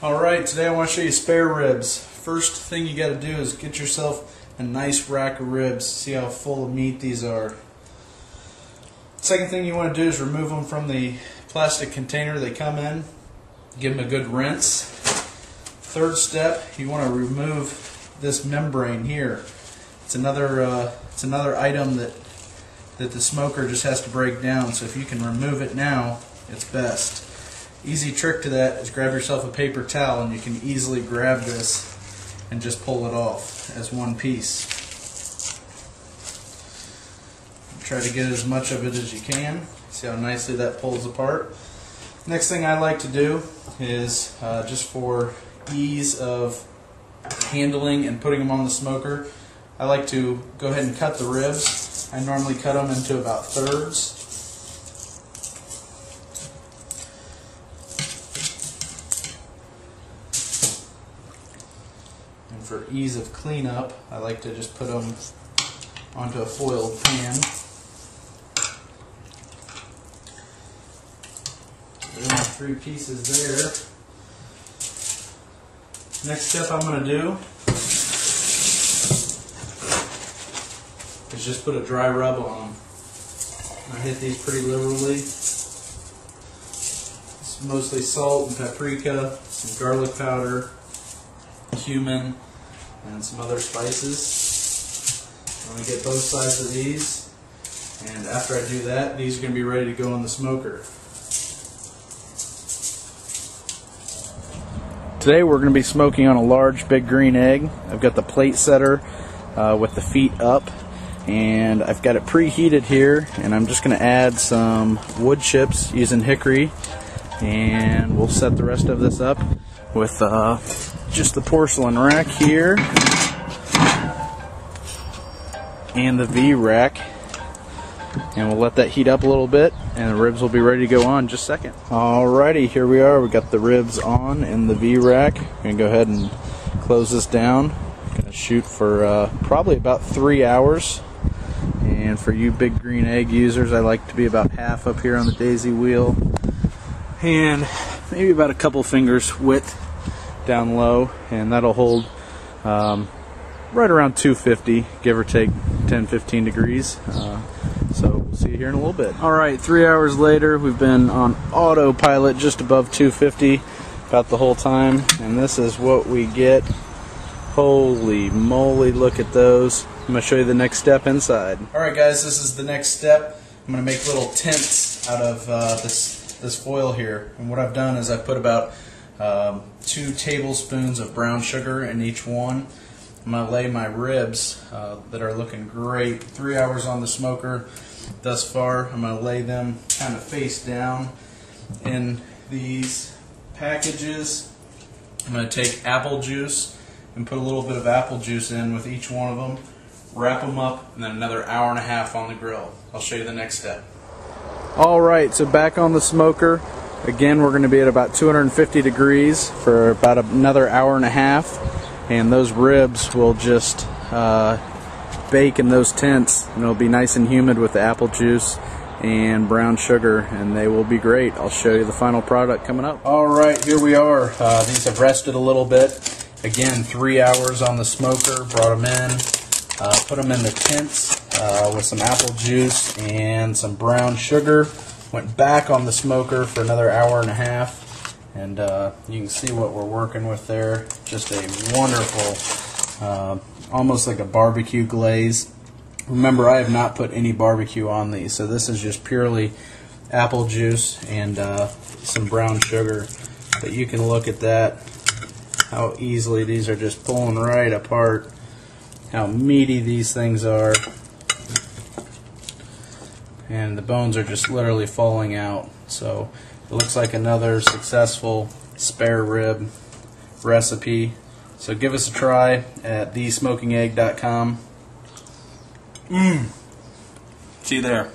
Alright, today I want to show you spare ribs. First thing you got to do is get yourself a nice rack of ribs. See how full of meat these are. Second thing you want to do is remove them from the plastic container they come in. Give them a good rinse. Third step, you want to remove this membrane here. It's another item that the smoker just has to break down, so if you can remove it now, it's best. Easy trick to that is grab yourself a paper towel and you can easily grab this and just pull it off as one piece. Try to get as much of it as you can. See how nicely that pulls apart. Next thing I like to do is just for ease of handling and putting them on the smoker, I like to go ahead and cut the ribs. I normally cut them into about thirds. And for ease of cleanup, I like to just put them onto a foiled pan. There's only 3 pieces there. Next step I'm going to do is just put a dry rub on them. I hit these pretty liberally. It's mostly salt and paprika, some garlic powder, cumin, and some other spices. I'm going to get both sides of these, and after I do that, these are going to be ready to go in the smoker. Today we're going to be smoking on a large big green egg. I've got the plate setter with the feet up, and I've got it preheated here, and I'm just going to add some wood chips using hickory, and we'll set the rest of this up with just the porcelain rack here and the V-rack, and we'll let that heat up a little bit and the ribs will be ready to go on in just a second. Alrighty, here we are. We got the ribs on in the V-rack. I'm going to go ahead and close this down. I'm going to shoot for probably about 3 hours. And for you big green egg users, I like to be about half up here on the daisy wheel and maybe about a couple fingers width down low, and that'll hold right around 250, give or take 10-15 degrees. So we'll see you here in a little bit. Alright, 3 hours later, we've been on autopilot just above 250 about the whole time, and this is what we get. Holy moly, look at those. I'm going to show you the next step inside. Alright guys, this is the next step. I'm going to make little tents out of this foil here, and what I've done is I've put about 2 tablespoons of brown sugar in each one. I'm going to lay my ribs that are looking great. 3 hours on the smoker thus far. I'm going to lay them kind of face down in these packages. I'm going to take apple juice and put a little bit of apple juice in with each one of them. Wrap them up, and then another hour and a half on the grill. I'll show you the next step. Alright, so back on the smoker. Again, we're going to be at about 250 degrees for about another hour and a half. And those ribs will just bake in those tents, and it'll be nice and humid with the apple juice and brown sugar, and they will be great. I'll show you the final product coming up. Alright, here we are. These have rested a little bit. Again, 3 hours on the smoker. Brought them in, put them in the tents with some apple juice and some brown sugar. Went back on the smoker for another hour and a half. And you can see what we're working with there. Just a wonderful, almost like a barbecue glaze. Remember, I have not put any barbecue on these, so this is just purely apple juice and some brown sugar. But you can look at that, how easily these are just pulling right apart, how meaty these things are. And the bones are just literally falling out. So it looks like another successful spare rib recipe. So give us a try at thesmokingegg.com. See you there.